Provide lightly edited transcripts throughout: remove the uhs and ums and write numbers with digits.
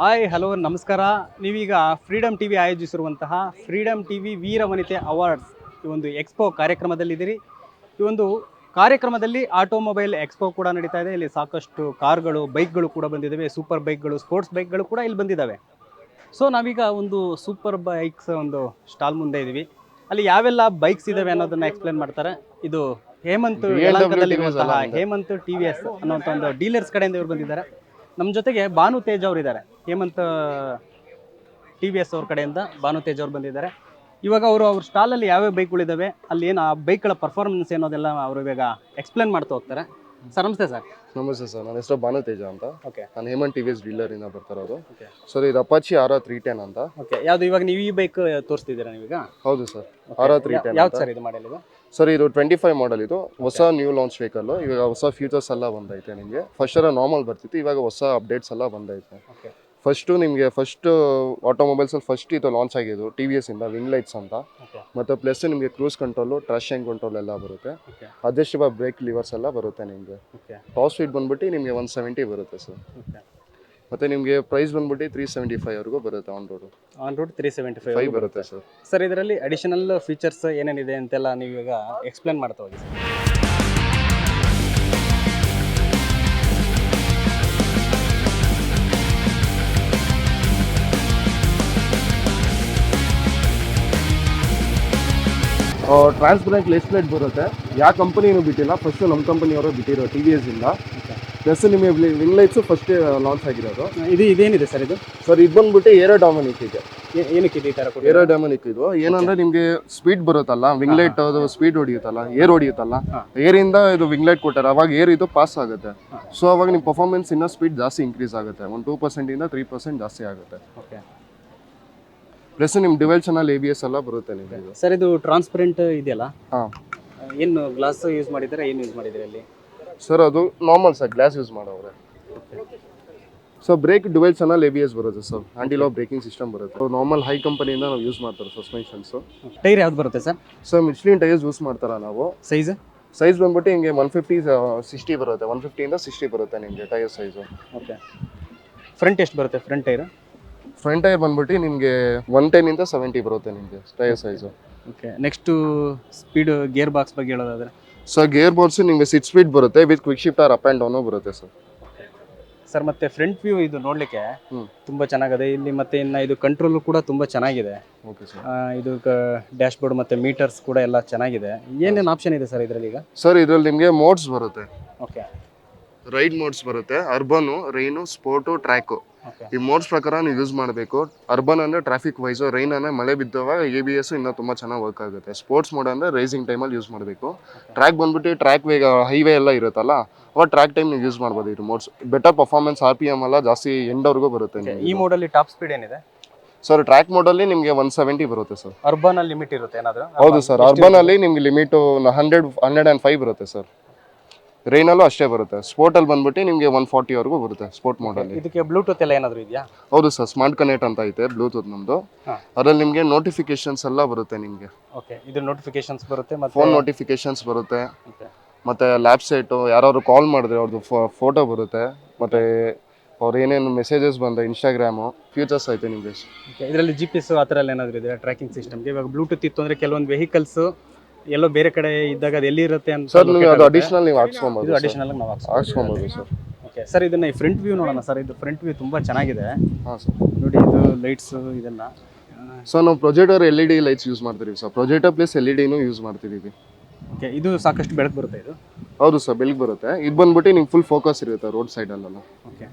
Hi hello ನಮಸ್ಕಾರ. ನೀವೀಗ Freedom TV ಆಯೋಜಿಸಿರುವಂತಹ ಫ್ರೀಡಮ್ ಟಿವಿ ವೀರವನಿತೆ ಅವಾರ್ಡ್ಸ್ ಈ ಒಂದು ಎಕ್ಸ್ಪೋ ಕಾರ್ಯಕ್ರಮದಲ್ಲಿದ್ದೀರಿ. ಈ ಒಂದು ಕಾರ್ಯಕ್ರಮದಲ್ಲಿ ಆಟೋಮೊಬೈಲ್ ಎಕ್ಸ್ಪೋ ಕೂಡ ನಡೀತಾ ಇದೆ. ಇಲ್ಲಿ ಸಾಕಷ್ಟು ಕಾರ್ಗಳು, ಬೈಕ್ಗಳು ಕೂಡ ಬಂದಿದ್ದಾವೆ. ಸೂಪರ್ ಬೈಕ್ಗಳು, ಸ್ಪೋರ್ಟ್ಸ್ ಬೈಕ್ಗಳು ಕೂಡ ಇಲ್ಲಿ ಬಂದಿದ್ದಾವೆ. ಸೊ ನಾವೀಗ ಒಂದು ಸೂಪರ್ ಬೈಕ್ಸ್ ಒಂದು ಸ್ಟಾಲ್ ಮುಂದೆ ಇದ್ದೀವಿ. ಅಲ್ಲಿ ಯಾವೆಲ್ಲ ಬೈಕ್ಸ್ ಇದಾವೆ ಅನ್ನೋದನ್ನ ಎಕ್ಸ್ಪ್ಲೇನ್ ಮಾಡ್ತಾರೆ. ಇದು ಹೇಮಂತ್ ಯಲಹಂಕದಲ್ಲಿರುವಂತಹ ಹೇಮಂತ್ ಟಿ ವಿ ಎಸ್ ಅನ್ನುವಂಥ ಒಂದು ಡೀಲರ್ಸ್ ಕಡೆಯಿಂದ ಇವರು ಬಂದಿದ್ದಾರೆ. ನಮ್ಮ ಜೊತೆಗೆ ಭಾನು ತೇಜ್ ಅವರು ಇದ್ದಾರೆ. ಹೇಮಂತ್ ಟಿ ವಿ ಎಸ್ ಅವ್ರ ಕಡೆಯಿಂದ ಭಾನು ತೇಜ್ ಅವರು ಬಂದಿದ್ದಾರೆ. ಇವಾಗ ಅವ್ರ ಸ್ಟಾಲಲ್ಲಿ ಯಾವ್ಯಾವ ಬೈಕ್ಗಳಿದ್ದಾವೆ, ಅಲ್ಲಿ ಏನು ಆ ಬೈಕ್ಗಳ ಪರ್ಫಾರ್ಮೆನ್ಸ್ ಏನೋದೆಲ್ಲ ಅವರು ಇವಾಗ ಎಕ್ಸ್ಪ್ಲೇನ್ ಮಾಡ್ತಾ ಹೋಗ್ತಾರೆ. ಸರ್ ನಮಸ್ತೆ ಸರ್. ನಮಸ್ತೆ ಸರ್, ನನ್ನ ಹೆಸರು ಭಾನು ತೇಜ ಅಂತ. ಓಕೆ. ನಾನು ಹೇಮಂತ್ ಟಿ ವಿ ಎಸ್ ಡೀಲರಿಂದ ಬರ್ತಾರೋದು. ಸರ್ ಇದು ಅಪಾಚಿ RR310 ಅಂತ. ಓಕೆ. ಯಾವುದು ಇವಾಗ ನೀವು ಈ ಬೈಕ್ ತೋರಿಸ್ತಿದ್ದೀರಾ ನೀವೀಗ? ಹೌದು ಸರ್, RR310. ಯಾವ್ದು ಸರ್ ಇದು ಮಾಡೆಲ್? ಇದು ಸರ್ ಇದು 25 ಮಾಡಲ್. ಇದು ಹೊಸ ನ್ಯೂ ಲಾಂಚ್ ವೆಹಿಕಲ್. ಇವಾಗ ಹೊಸ ಫೀಚರ್ಸ್ ಎಲ್ಲ ಬಂದೈತೆ ನಿಮಗೆ. ಫಸ್ಟ್ ನಾರ್ಮಲ್ ಬರ್ತಿತ್ತು, ಇವಾಗ ಹೊಸ ಅಪ್ಡೇಟ್ಸ್ ಎಲ್ಲ ಬಂದೈತೆ. ಓಕೆ. ಫಸ್ಟ್ ಆಟೋಮೊಬೈಲ್ಸಲ್ಲಿ ಫಸ್ಟ್ ಇದು ಲಾಂಚ್ ಆಗಿದ್ದು ಟಿ ವಿ ಎಸ್ ಇಂದ ವಿಂಗ್ ಲೈಟ್ಸ್ ಅಂತ. ಮತ್ತು ಪ್ಲಸ್ ನಿಮಗೆ ಕ್ರೂಸ್ ಕಂಟ್ರೋಲು, ಟ್ರಾಕ್ಷನ್ ಕಂಟ್ರೋಲ್ ಎಲ್ಲ ಬರುತ್ತೆ. ಅಡ್ಜಸ್ಟಬಲ್ ಬ್ರೇಕ್ ಲಿವರ್ಸ್ ಎಲ್ಲ ಬರುತ್ತೆ ನಿಮಗೆ. ಟಾಪ್ ಸ್ಪೀಡ್ ಬಂದ್ಬಿಟ್ಟು ನಿಮಗೆ 170 ಬರುತ್ತೆ ಸರ್. ಮತ್ತು ನಿಮಗೆ ಪ್ರೈಸ್ ಬಂದ್ಬಿಟ್ಟು 375 ವರೆಗೂ ಬರುತ್ತೆ. ಆನ್ ರೋಡ್ 375 ಬರುತ್ತೆ ಸರ್. ಸರ್ ಇದರಲ್ಲಿ ಅಡಿಷನಲ್ ಫೀಚರ್ಸ್ ಏನೇನಿದೆ ಅಂತೆಲ್ಲ ನೀವು ಈಗ ಎಕ್ಸ್ಪ್ಲೇನ್ ಮಾಡ್ತಾ ಹೋಗಿ ಸರ್. ಟ್ರಾನ್ಸ್ಪರೆಂಟ್ ಲೆಸ್ ಪ್ಲೇಟ್ ಬರುತ್ತೆ. ಯಾವ ಕಂಪನಿನೂ ಬಿಟ್ಟಿಲ್ಲ, ಫಸ್ಟ್ ನಮ್ಮ ಕಂಪನಿಯವರು ಬಿಟ್ಟಿರೋ ಟಿ ವಿ ಎಸ್ ಇಂದ. ಪ್ಲಸ್ ನಿಮಗೆ ವಿಂಗ್ ಲೈಟ್ಸು ಫಸ್ಟ್ ಲಾಂಚ್ ಆಗಿರೋದು. ಇದೇನಿದೆ ಸರ್ ಇದು? ಸರ್ ಇದು ಬಂದ್ಬಿಟ್ಟು ಏರೋಡೈನಮಿಕ್ ಇದೆ. ಏನಕ್ಕೆ ಈ ಥರ? ಏರೋಡೈನಮಿಕ್ ಇದು ಏನಂದ್ರೆ ನಿಮಗೆ ಸ್ಪೀಡ್ ಬರುತ್ತಲ್ಲ, ವಿಂಗ್ ಲೈಟ್ ಅದು ಸ್ಪೀಡ್ ಹೊಡಿಯುತ್ತಲ್ಲ, ಏರ್ ಹೊಡಿಯುತ್ತಲ್ಲ, ಏರಿಂದ ಇದು ವಿಂಗ್ ಲೈಟ್ ಕೊಟ್ಟಾರೆ. ಅವಾಗ ಏರ್ ಇದು ಪಾಸ್ ಆಗುತ್ತೆ. ಸೊ ಅವಾಗ ನಿಮ್ಮ ಪರ್ಫಾರ್ಮೆನ್ಸ್ ಇನ್ನೂ ಸ್ಪೀಡ್ ಜಾಸ್ತಿ ಇನ್ಕ್ರೀಸ್ ಆಗುತ್ತೆ. 2% ಇಂದ 3% ಜಾಸ್ತಿ ಆಗುತ್ತೆ. ಓಕೆ. ಪ್ಲಸ್ ನಿಮ್ಮ ಡ್ಯುವೆಲ್ ಚಾನಲ್ ABS ಎಲ್ಲ ಬರುತ್ತೆ ನಿಮಗೆ. ಸರ್ ಇದು ಟ್ರಾನ್ಸ್ಪರೆಂಟ್ ಇದೆಯಲ್ಲ, ಹಾಂ, ಏನು ಗ್ಲಾಸ್ ಯೂಸ್ ಮಾಡಿದ್ದಾರೆ, ಏನು ಯೂಸ್ ಮಾಡಿದ್ದಾರೆ ಅಲ್ಲಿ? ಸರ್ ಅದು ನಾರ್ಮಲ್ ಸರ್, ಗ್ಲಾಸ್ ಯೂಸ್ ಮಾಡೋವ್ರೆ. So brake dual channel ABS ಬರುತ್ತೆ sir. Anti lock braking system ಬರುತ್ತೆ. ನಾರ್ಮಲ್ ಹೈ ಕಂಪನಿಯಿಂದ ನಾವು ಯೂಸ್ ಮಾಡ್ತಾರೆ ಸಸ್ಪೆನ್ಷನ್ಸು. ಟೈರ್ ಯಾವ್ದು ಬರುತ್ತೆ sir? Sir Michelin tyres use ಮಾಡ್ತಾರ ನಾವು. ಸೈಜ್ ಬಂದ್ಬಿಟ್ಟು ಹಿಂಗೆ 150-60 ಬರುತ್ತೆ. 150 ಇಂದ 60 ಬರುತ್ತೆ ನಿಮಗೆ ಟೈರ್ ಸೈಜು. ಓಕೆ. ಫ್ರಂಟ್ ಎಷ್ಟು ಬರುತ್ತೆ ಫ್ರಂಟ್ ಟೈರ್? ಫ್ರಂಟ್ ಟೈರ್ ಬಂದ್ಬಿಟ್ಟು ನಿಮಗೆ 110 ಇಂದ 70 ಬರುತ್ತೆ ನಿಮಗೆ tyre size. Okay. Next speed gear box ಬಗ್ಗೆ ಹೇಳೋದಾದ್ರೆ? ಸೊ ಗೇರ್ ಬಾಕ್ಸ್ ನಿಮಗೆ 6 ಸ್ಪೀಡ್ ಬರುತ್ತೆ with quick shifter up and down ಬರುತ್ತೆ ಸರ್. ಸರ್ ಮತ್ತೆ ಫ್ರಂಟ್ ವ್ಯೂ ಇದು ನೋಡಲಿಕ್ಕೆ ತುಂಬ ಚೆನ್ನಾಗಿದೆ ಇಲ್ಲಿ. ಮತ್ತೆ ಇನ್ನು ಇದು ಕಂಟ್ರೋಲ್ ಕೂಡ ತುಂಬ ಚೆನ್ನಾಗಿದೆ. Okay sir. ಇದು ಡ್ಯಾಶ್ ಬೋರ್ಡ್ ಮತ್ತು ಮೀಟರ್ಸ್ ಕೂಡ ಎಲ್ಲ ಚೆನ್ನಾಗಿದೆ. ಏನೇನು ಆಪ್ಷನ್ ಇದೆ ಸರ್ ಇದರಲ್ಲಿ ಈಗ? ಸರ್ ಇದರಲ್ಲಿ ನಿಮಗೆ ಮೋಡ್ಸ್ ಬರುತ್ತೆ. ಓಕೆ. ರೈಡ್ ಮೋಡ್ಸ್ ಬರುತ್ತೆ, ಅರ್ಬನು, ರೈನು, ಸ್ಪೋರ್ಟು, ಟ್ರ್ಯಾಕು. ಈ ಮೋಡ್ಸ್ ಪ್ರಕಾರ ನೀವು ಯೂಸ್ ಮಾಡಬೇಕು. ಅರ್ಬನ್ ಅಂದರೆ ಟ್ರಾಫಿಕ್ ವೈಸು, ರೈನ್ ಅಂದರೆ ಮಳೆ ಬಿದ್ದವಾಗ ABS ಇನ್ನೂ ತುಂಬ ಚೆನ್ನಾಗಿ ವರ್ಕ್ ಆಗುತ್ತೆ. ಸ್ಪೋರ್ಟ್ಸ್ ಮೋಡ್ ಅಂದರೆ ರೈಸಿಂಗ್ ಟೈಮಲ್ಲಿ ಯೂಸ್ ಮಾಡಬೇಕು. ಟ್ರ್ಯಾಕ್ ಬಂದ್ಬಿಟ್ಟು ಟ್ರ್ಯಾಕ್ ಹೈವೇ ಎಲ್ಲ ಇರುತ್ತಲ್ಲ, ಅವಾಗ ಟ್ರ್ಯಾಕ್ ಟೈಮ್ ನೀವು ಯೂಸ್ ಮಾಡ್ಬೋದು. ಇದು ಮೋಡ್ಸ್ ಬೆಟರ್ ಪರ್ಫಾರ್ಮೆನ್ಸ್, RPM ಎಲ್ಲ ಜಾಸ್ತಿ ಎಂಡ್ವರೆಗೂ ಬರುತ್ತೆ. ಈ ಮೋಡಲ್ಲಿ ಟಾಪ್ ಸ್ಪೀಡ್ ಏನಿದೆ ಸರ್? ಟ್ರ್ಯಾಕ್ ಮೋಡಲ್ಲಿ ನಿಮಗೆ 170 ಬರುತ್ತೆ ಸರ್. ಅರ್ಬನ್ ಅಲ್ಲಿ ಲಿಮಿಟ್ ಇರುತ್ತೆ ಏನಾದರೂ? ಹೌದು ಸರ್, ಅರ್ಬನ್ ಅಲ್ಲಿ ನಿಮ್ಗೆ ಲಿಮಿಟು 105 ಬರುತ್ತೆ ಸರ್. ರೈನಲ್ಲೂ ಅಷ್ಟೇ ಬರುತ್ತೆ. ಸ್ಪೋರ್ಟಲ್ಲಿ ಬಂದ್ಬಿಟ್ಟು ನಿಮಗೆ 140 ವರೆಗೂ ಬರುತ್ತೆ ಸ್ಪೋರ್ಟ್ ಮೋಡಲ್ಲಿ. ಇದಕ್ಕೆ ಬ್ಲೂಟೂತ್ ಎಲ್ಲ ಏನಾದರೂ ಇದೆಯಾ? ಹೌದು ಸರ್, ಸ್ಮಾರ್ಟ್ ಕನೆಕ್ಟ್ ಅಂತ ಐತೆ ಬ್ಲೂಟೂತ್ ನಮ್ಮದು. ಅದರಲ್ಲಿ ನಿಮಗೆ ನೋಟಿಫಿಕೇಶನ್ಸ್ ಎಲ್ಲ ಬರುತ್ತೆ ನಿಮಗೆ. ಓಕೆ. ಇದು ನೋಟಿಫಿಕೇಶನ್ಸ್ ಬರುತ್ತೆ, ಮತ್ತೆ ಫೋನ್ ನೋಟಿಫಿಕೇಶನ್ಸ್ ಬರುತ್ತೆ, ಮತ್ತು ಲ್ಯಾಬ್ ಸೈಟು ಯಾರಾದ್ರು ಕಾಲ್ ಮಾಡಿದ್ರೆ ಅವ್ರದ್ದು ಫೋಟೋ ಬರುತ್ತೆ, ಮತ್ತು ಅವ್ರು ಏನೇನು ಮೆಸೇಜಸ್ ಬಂದರೆ ಇನ್ಸ್ಟಾಗ್ರಾಮು ಫ್ಯೂಚರ್ಸ್ ಐತೆ ನಿಮಗೆ. ಇದರಲ್ಲಿ GPS ಆ ಥರ ಎಲ್ಲ ಏನಾದರೂ ಇದೆ ಟ್ರ್ಯಾಕಿಂಗ್ ಸಿಸ್ಟಮ್ಗೆ? ಇವಾಗ ಬ್ಲೂಟೂತ್ ಇತ್ತು ಅಂದರೆ ಕೆಲವೊಂದು ವೆಹಿಕಲ್ಸ್ ಎಲ್ಲೋ ಬೇರೆ ಕಡೆ ಇದ್ದಾಗ ಅದು ಎಲ್ಲಿ ಇರುತ್ತೆ ಅಂತ ಸರ್ ನೀವು ಅದು ಅಡಿಷನಲ್ ನೀವು ಹಾಕ್ಸ್ಕೊಬೋದು. ಇದು ಅಡಿಷನಲ್ ನಾವು ಹಾಕ್ಸ್ಕೊಬೋದು ಸರ್. Okay sir. ಇದನ್ನ ಈ ಫ್ರಂಟ್ ವ್ಯೂ ನೋಡೋಣ ಸರ್. ಇದು ಫ್ರಂಟ್ ವ್ಯೂ ತುಂಬ ಚೆನ್ನಾಗಿದೆ. ಹಾಂ ಸರ್, ನೋಡಿ ಇದು ಲೈಟ್ಸು ಇದೆಲ್ಲ. ಸರ್ ನಾವು ಪ್ರೊಜೆಕ್ಟರ್ LED ಲೈಟ್ಸ್ ಯೂಸ್ ಮಾಡ್ತೀವಿ ಸರ್. ಪ್ರೊಜೆಕ್ಟರ್ ಪ್ಲಸ್ LEDನೂ ಯೂಸ್ ಮಾಡ್ತಿದ್ದೀವಿ. ಓಕೆ. ಇದು ಸಾಕಷ್ಟು ಬೆಳಕು ಬರುತ್ತೆ ಇದು? ಹೌದು ಸರ್, ಬೆಳಕು ಬರುತ್ತೆ. ಇದು ಬಂದ್ಬಿಟ್ಟು ನಿಮ್ಗೆ ಫುಲ್ ಫೋಕಸ್ ಇರುತ್ತೆ ರೋಡ್ ಸೈಡಲ್ಲೆಲ್ಲ. ಓಕೆ.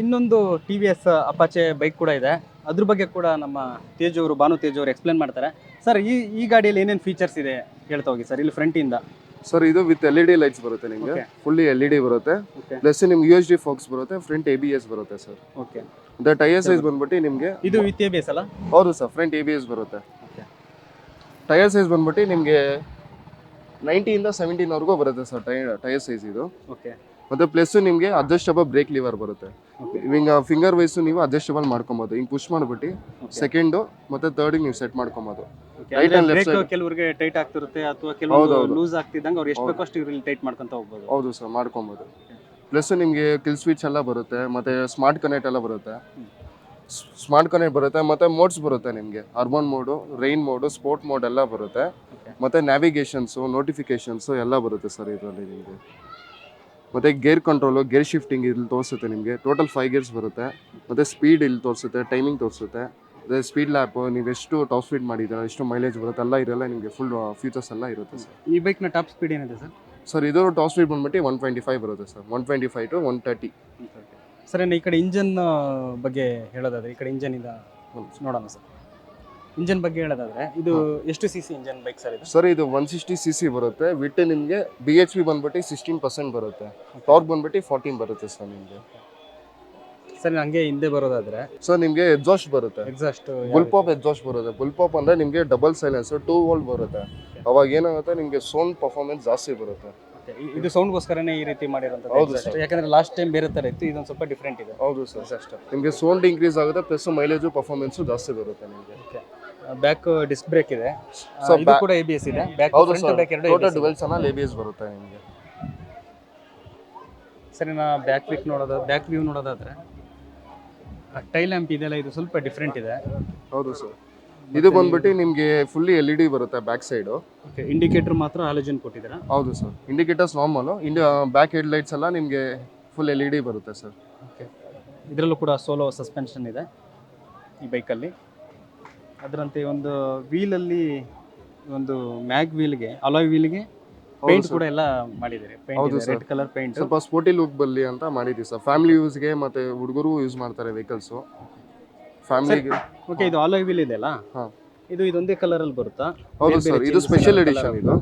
ಇನ್ನೊಂದು TVS ಅಪಾಚೆ ಬೈಕ್ ಕೂಡ ಇದೆ. ಅದ್ರ ಬಗ್ಗೆ ಕೂಡ ನಮ್ಮ ತೇಜ್ ಅವರು, ಭಾನು ತೇಜ್ ಅವರು ಎಕ್ಸ್ಪ್ಲೇನ್ ಮಾಡ್ತಾರೆ. ಸರ್ ಈ ಗಾಡಿಯಲ್ಲಿ ಏನೇನು ಫೀಚರ್ಸ್ ಇದೆ ಹೇಳ್ತಾ ಹೋಗಿ ಸರ್. ಇಲ್ಲಿ ಫ್ರಂಟಿಂದ ಸರ್ ಇದು ವಿತ್ LED ಲೈಟ್ಸ್ ಬರುತ್ತೆ ನಿಮಗೆ. ಫುಲ್ಲಿ LED ಬರುತ್ತೆ. ಪ್ಲಸ್ ನಿಮ್ಗೆ UHD ಫೋಕ್ಸ್ ಬರುತ್ತೆ, ಫ್ರಂಟ್ ABS ಬರುತ್ತೆ sir. Okay. The tyre size ಬಂದ್ಬಿಟ್ಟು ನಿಮಗೆ ಇದು ವಿತ್ ABS ಅಲ್ಲ? ಹೌದು ಸರ್, ಫ್ರಂಟ್ ABS ಬರುತ್ತೆ. ಟೈರ್ ಸೈಜ್ ಬಂದ್ಬಿಟ್ಟು ನಿಮಗೆ 90 ಇಂದ 70 ವರೆಗೂ ಬರುತ್ತೆ ಸರ್ ಟೈರ್ ಸೈಜ್ ಇದು. ಓಕೆ. ಮತ್ತು ಪ್ಲಸ್ ನಿಮಗೆ ಅಡ್ಜಸ್ಟಬಲ್ ಬ್ರೇಕ್ ಲಿವರ್ ಬರುತ್ತೆ. ಹಿಂಗೆ ಫಿಂಗರ್ ವೈಸು ನೀವು ಅಡ್ಜಸ್ಟಬಲ್ ಮಾಡ್ಕೊಬೋದು. ಹಿಂಗೆ ಪುಷ್ ಮಾಡಿಬಿಟ್ಟು ಸೆಕೆಂಡು ಮತ್ತು ಥರ್ಡಿಗೆ ನೀವು ಸೆಟ್ ಮಾಡ್ಕೊಬೋದು. Right and left brake side. ಕೆಲವರಿಗೆ ಟೈಟ್ ಆಗ್ತಿರುತ್ತೆ ಅಥವಾ ಕೆಲವೊಂದು ಹೌದು. ಲೂಸ್ ಆಗ್ತಿದ್ದಂಗೆ ಅವ್ರು ಎಷ್ಟು ಬೇಕೋ ಅಷ್ಟು ಇದ್ರಲ್ಲಿ ಟೈಟ್ ಮಾಡ್ಕೊಂತ ಹೋಗ್ಬೋದು. ಹೌದು ಸರ್, ಮಾಡ್ಕೊಬೋದು. ಪ್ಲಸ್ ನಿಮಗೆ ಕಿಲ್ ಸ್ವಿಚ್ ಎಲ್ಲ ಬರುತ್ತೆ, ಮತ್ತೆ ಸ್ಮಾರ್ಟ್ ಕನೆಕ್ಟ್ ಎಲ್ಲ ಬರುತ್ತೆ. ಸ್ಮಾರ್ಟ್ ಕನೆಕ್ಟ್ ಬರುತ್ತೆ, ಮತ್ತೆ ಮೋಡ್ಸ್ ಬರುತ್ತೆ ನಿಮಗೆ. Urban mode, rain mode, sport mode ಎಲ್ಲ ಬರುತ್ತೆ. ಮತ್ತೆ ನ್ಯಾವಿಗೇಷನ್ಸು, ನೋಟಿಫಿಕೇಶನ್ಸು ಎಲ್ಲ ಬರುತ್ತೆ ಸರ್ ಇದರಲ್ಲಿ ನಿಮಗೆ. ಮತ್ತೆ ಗೇರ್ ಕಂಟ್ರೋಲು, ಗೇರ್ ಶಿಫ್ಟಿಂಗ್ ಇಲ್ಲಿ ತೋರಿಸುತ್ತೆ ನಿಮಗೆ. ಟೋಟಲ್ 5 ಗೇರ್ಸ್ ಬರುತ್ತೆ. ಮತ್ತೆ ಸ್ಪೀಡ್ ಇಲ್ಲಿ ತೋರಿಸುತ್ತೆ, ಟೈಮಿಂಗ್ ತೋರಿಸುತ್ತೆ. ಅದೇ ಸ್ಪೀಡ್ ಲ್ಯಾಪ್, ನೀವು ಎಷ್ಟು ಟಾಪ್ ಸ್ಪೀಡ್ ಮಾಡಿದ್ದೀರಾ, ಎಷ್ಟು ಮೈಲೇಜ್ ಬರುತ್ತೆ ಎಲ್ಲ ಇದೆಲ್ಲ ನಿಮಗೆ ಫುಲ್ ಫೀಚರ್ಸ್ ಎಲ್ಲ ಇರುತ್ತೆ ಸರ್. ಈ ಬೈಕ್ನ ಟಾಪ್ ಸ್ಪೀಡ್ ಏನಿದೆ ಸರ್? ಸರ್ ಇದು ಟಾಪ್ ಸ್ಪೀಡ್ ಬಂದ್ಬಿಟ್ಟು 125 ಬರುತ್ತೆ ಸರ್. 125 to 130. ಸರ್ ಈ ಕಡೆ ಇಂಜನ್ ಬಗ್ಗೆ ಹೇಳೋದಾದ್ರೆ, ಈ ಕಡೆ ಇಂಜನ್ ಇಂದ ನೋಡೋಣ ಸರ್. ಇಂಜನ್ ಬಗ್ಗೆ ಹೇಳೋದಾದ್ರೆ ಇದು ಎಷ್ಟು C C engine bike sir ಇದು? ಸರ್ ಇದು 160 cc ಬರುತ್ತೆ. ವಿಟ್ ನಿಮಗೆ BHP ಬಂದ್ಬಿಟ್ಟು 16% ಬರುತ್ತೆ. ಟಾರ್ಕ್ ಬಂದ್ಬಿಟ್ಟು 14 ಬರುತ್ತೆ ಸರ್ ನಿಮಗೆ. ಸರ್ ಹಂಗೆ ಹಿಂದೆ ಬರೋದಾದ್ರೆ ಸರ್ ನಿಮಗೆ ಎಕ್ಸಾಸ್ಟ್ ಬರುತ್ತೆ, ಎಕ್ಸಾಸ್ಟ್ ಬುಲ್ ಪಾಪ್ ಎಕ್ಸಾಸ್ಟ್ ಬರುತ್ತೆ. ಬುಲ್ ಪಾಪ್ ಅಂದ್ರೆ ನಿಮಗೆ ಡಬಲ್ ಸೈಲೆನ್ಸ್ 2 ವೋಲ್ಟ್ ಬರುತ್ತೆ. ಅವಾಗ ಏನಾಗುತ್ತೆ ನಿಮಗೆ ಸೌಂಡ್ ಪರ್ಫಾರ್ಮೆನ್ಸ್ ಜಾಸ್ತಿ ಬರುತ್ತೆ. ಇದು ಸೌಂಡ್ಗೋಸ್ಕರನೇ ಈ ರೀತಿ ಮಾಡಿರೋಂಥದ್ದು. ಹೌದು exhaust. ಯಾಕಂದ್ರೆ ಲಾಸ್ಟ್ ಟೈಮ್ ಬೇರೆ ತರ ಇತ್ತು, ಇದೊಂದು ಸ್ವಲ್ಪ ಡಿಫ್ರೆಂಟ್ ಇದೆ. ಹೌದು ಸರ್, ನಿಮಗೆ ಸೌಂಡ್ ಇನ್ಕ್ರೀಸ್ ಆಗುತ್ತೆ, ಪ್ಲಸ್ ಮೈಲೇಜು ಪರ್ಫಾರ್ಮೆನ್ಸು ಜಾಸ್ತಿ ಬರುತ್ತೆ ನಿಮಗೆ. ಬ್ಯಾಕ್ ಡಿಸ್ಕ್ ಬ್ರೇಕ್ ಇದೆ, So, ಇದು ಕೂಡ ABS ಇದೆ. ಬ್ಯಾಕ್ ಹೌದು ಫ್ರಂಟ್ ಸರ್, ಬ್ಯಾಕ್ ಎರಡು ಟೋಟಲ್ ABS ಇದೆ. ಡುವೆಲ್ ಚಾನಲ್ ABS ಬರುತ್ತೆ ನಿಮಗೆ. ಸರಿ, ನಾ ಬ್ಯಾಕ್ ವ್ಯೂ ನೋಡೋದಾದ್ರೆ ಟೈಲ್ ಲ್ಯಾಂಪ್ ಇದೆಲ್ಲ ಇದು ಸ್ವಲ್ಪ ಡಿಫ್ರೆಂಟ್ ಇದೆ. ಹೌದು ಸರ್, ಇದು ಬಂದ್ಬಿಟ್ಟು ನಿಮಗೆ ಫುಲ್ಲಿ LED ಬರುತ್ತೆ ಬ್ಯಾಕ್ ಸೈಡು. ಓಕೆ, ಇಂಡಿಕೇಟರ್ ಮಾತ್ರ ಹಾಲೋಜನ್ ಕೊಟ್ಟಿದ್ದೀರಾ? ಹೌದು sir, indicators normal. Back head lights ಎಲ್ಲ ನಿಮಗೆ ಫುಲ್ LED ಬರುತ್ತೆ ಸರ್. ಓಕೆ, ಇದರಲ್ಲೂ ಕೂಡ ಸೋಲೋ ಸಸ್ಪೆನ್ಷನ್ ಇದೆ ಈ ಬೈಕಲ್ಲಿ. ಅದರಂತೆ ಒಂದು ವೀಲಲ್ಲಿ ಒಂದು ಮ್ಯಾಗ್ ವೀಲ್ಗೆ, ಅಲಾಯ್ ವೀಲ್ಗೆ ಪೇಂಟ್ ಕೂಡ ಎಲ್ಲ ಮಾಡಿದ್ದೀರಿ. ಹೌದು ಪೇಂಟ್ ರೆಡ್ ಕಲರ್ ಪೇಂಟ್. ಸ್ವಲ್ಪ ಸ್ಪೋರ್ಟಿ ಲುಕ್ ಬರಲಿ ಅಂತ ಮಾಡಿದ್ದೀವಿ ಸರ್. ಫ್ಯಾಮಿಲಿ ಯೂಸ್ಗೆ ಮತ್ತೆ ಹುಡುಗರು ಯೂಸ್ ಮಾಡ್ತಾರೆ ವೆಹಿಕಲ್ಸು ಫ್ಯಾಮಿಲಿಗೆ. ಓಕೆ, ಇದು ಅಲಾಯ್ ವೀಲ್ ಇದೆಯಲ್ಲ, ಹಾಂ ಇದೊಂದೇ ಕಲರ್ ಅಲ್ಲಿ ಬರುತ್ತಾ? ಹೌದು ಸರ್, ಇದು ಸ್ಪೆಷಲ್ ಎಡಿಷನ್. ಇದು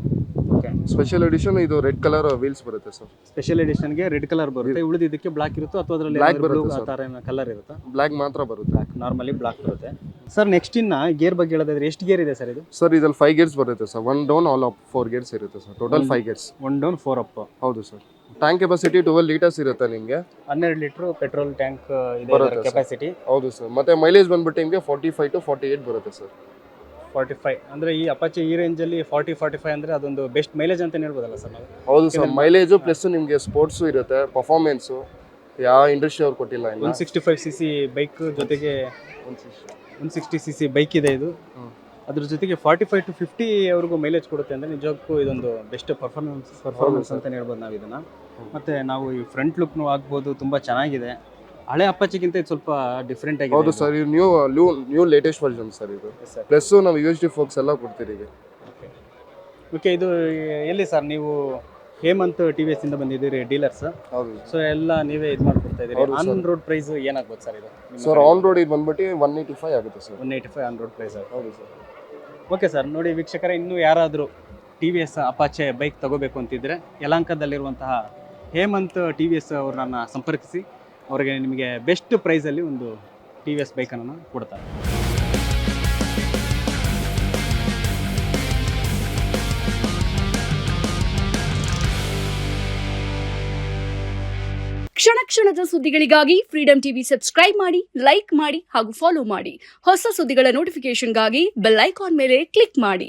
ಓಕೆ, ಸ್ಪೆಷಲ್ ಎಡಿಷನ್. ಇದು ರೆಡ್ ಕಲರ್ ವೀಲ್ಸ್ ಬರುತ್ತೆ ಸರ್. ಸ್ಪೆಷಲ್ ಎಡಿಷನ್ಗೆ ರೆಡ್ ಕಲರ್ ಬರುತ್ತೆ. ಉಳಿದಿದ್ದಕ್ಕೆ ಬ್ಲಾಕ್ ಇರುತ್ತೋ ಅಥವಾ ಅದರಲ್ಲಿ Black ಬರುತ್ತೆ ಆ ಥರ ಕಲರ್ ಇರುತ್ತಾ? ಬ್ಲ್ಯಾಕ್ ಮಾತ್ರ ಬರುತ್ತೆ. ನಾರ್ಮಲಿ ಬ್ಲಾಕ್ ಬರುತ್ತೆ. ಸರ್ ನೆಕ್ಸ್ಟ್ ಇನ್ನ ಗೇರ್ ಬಗ್ಗೆ ಹೇಳೋದಾದ್ರೆ ಎಷ್ಟು ಗೇರ್ ಇದೆ ಸರ್ ಇದು? ಸರ್ ಇದ್ರಲ್ಲಿ 5 ಗೇರ್ಸ್ ಬರುತ್ತೆ sir. 1 down all up 4 gears ಇರುತ್ತೆ sir. Total 5 gears. 1 down 4 up. ಹೌದು ಸರ್. ಟ್ಯಾಂಕ್ ಕೆಪಾಸಿಟಿ 12 ಲೀಟರ್ಸ್ ಇರುತ್ತೆ ನಿಮಗೆ. 12 ಲೀಟರ್ ಪೆಟ್ರೋಲ್ ಟ್ಯಾಂಕ್ ಇದೆ ಬರುತ್ತೆ ಕೆಪಾಸಿಟಿ. ಹೌದು ಸರ್. ಮತ್ತೆ ಮೈಲೇಜ್ ಬಂದ್ಬಿಟ್ಟು ನಿಮಗೆ 45 to 48 ಬರುತ್ತೆ ಸರ್. 45 ಅಂದ್ರೆ ಈ ಅಪಾಚೆ ಈ ರೇಂಜ್ ಅಲ್ಲಿ 40-45 ಅಂದ್ರೆ ಅದೊಂದು ಬೆಸ್ಟ್ ಮೈಲೇಜ್ ಅಂತ ಹೇಳ್ಬೋದಲ್ಲ ಸರ್ ನಾವು? ಹೌದು ಸರ್, ಮೈಲೇಜು ಪ್ಲಸ್ ನಿಮಗೆ ಸ್ಪೋರ್ಟ್ಸು ಇರುತ್ತೆ, ಪರ್ಫಾರ್ಮೆನ್ಸು ಯಾವ ಇಂಡಸ್ಟ್ರಿ ಅವ್ರು ಕೊಟ್ಟಿಲ್ಲ ಇನ್ನು. 165 cc ಬೈಕ್ ಜೊತೆಗೆ 160 cc ಬೈಕ್ ಇದೆ ಇದು. ಅದ್ರ ಜೊತೆಗೆ 45 to 50 ವರೆಗೂ ಮೈಲೇಜ್ ಕೊಡುತ್ತೆ ಅಂದ್ರೆ ನಿಜಕ್ಕೂ ಇದೊಂದು ಬೆಸ್ಟ್ ಪರ್ಫಾರ್ಮೆನ್ಸ್ ಅಂತ ಹೇಳ್ಬೋದು ನಾವು ಇದನ್ನ. ಮತ್ತೆ ನಾವು ಈ ಫ್ರಂಟ್ ಲುಕ್ನು ಆಗ್ಬೋದು, ತುಂಬಾ ಚೆನ್ನಾಗಿದೆ. ಹಳೆ ಅಪ್ಪಾಚಿಗಿಂತ ಇದು ಸ್ವಲ್ಪ ಡಿಫ್ರೆಂಟ್ ಆಗಿದೆ. ಹೌದು ಸರ್, ಇದು ನ್ಯೂ ಲೇಟೆಸ್ಟ್ ವರ್ಷನ್ ಸರ್ ಇದು. ಪ್ಲಸ್ ನಾವು USD ಫೋಕ್ಸ್ ಎಲ್ಲ ಕೊಡ್ತೀರಿ ಈಗ. ಓಕೆ, ಇದು ಎಲ್ಲಿ ಸರ್ ನೀವು ಹೇಮಂತ್ TVS ಇಂದ ಬಂದಿದ್ದೀರಿ ಡೀಲರ್ಸ್? ಹೌದು ಸೊ ಎಲ್ಲ ನೀವೇ ಇದು ಮಾಡ್ಕೊಡ್ತಾ ಇದ್ದೀರಿ. ಆನ್ ರೋಡ್ ಪ್ರೈಸ್ ಏನಾಗ್ಬೋದು ಸರ್ ಇದು? ಸರ್ ಆನ್ ರೋಡ್ ಇದು ಬಂದ್ಬಿಟ್ಟು 185 ಆಗುತ್ತೆ ಸರ್. 185 ಆನ್ ರೋಡ್ ಪ್ರೈಸ್. ಹೌದು ಸರ್. ಓಕೆ ಸರ್, ನೋಡಿ ವೀಕ್ಷಕರೇ, ಇನ್ನೂ ಯಾರಾದರೂ TVS ಅಪಾಚೆ ಬೈಕ್ ತಗೋಬೇಕು ಅಂತಿದ್ರೆ ಯಲಹಂಕದಲ್ಲಿರುವಂತಹ ಹೇಮಂತ್ TVS ಅವ್ರನ್ನ ಸಂಪರ್ಕಿಸಿ. ಅವರಿಗೆ ನಿಮಗೆ ಬೆಸ್ಟ್ ಪ್ರೈಸಲ್ಲಿ ಒಂದು TVS ಬೈಕನ್ನು ಕೊಡ್ತಾರೆ. ಕ್ಷಣ ಕ್ಷಣದ ಸುದ್ದಿಗಳಿಗಾಗಿ ಫ್ರೀಡಂ ಟಿವಿ ಸಬ್ಸ್ಕ್ರೈಬ್ ಮಾಡಿ, ಲೈಕ್ ಮಾಡಿ ಹಾಗೂ ಫಾಲೋ ಮಾಡಿ. ಹೊಸ ಸುದ್ದಿಗಳ ನೋಟಿಫಿಕೇಶನ್ಗಾಗಿ ಬೆಲ್ ಐಕಾನ್ ಮೇಲೆ ಕ್ಲಿಕ್ ಮಾಡಿ.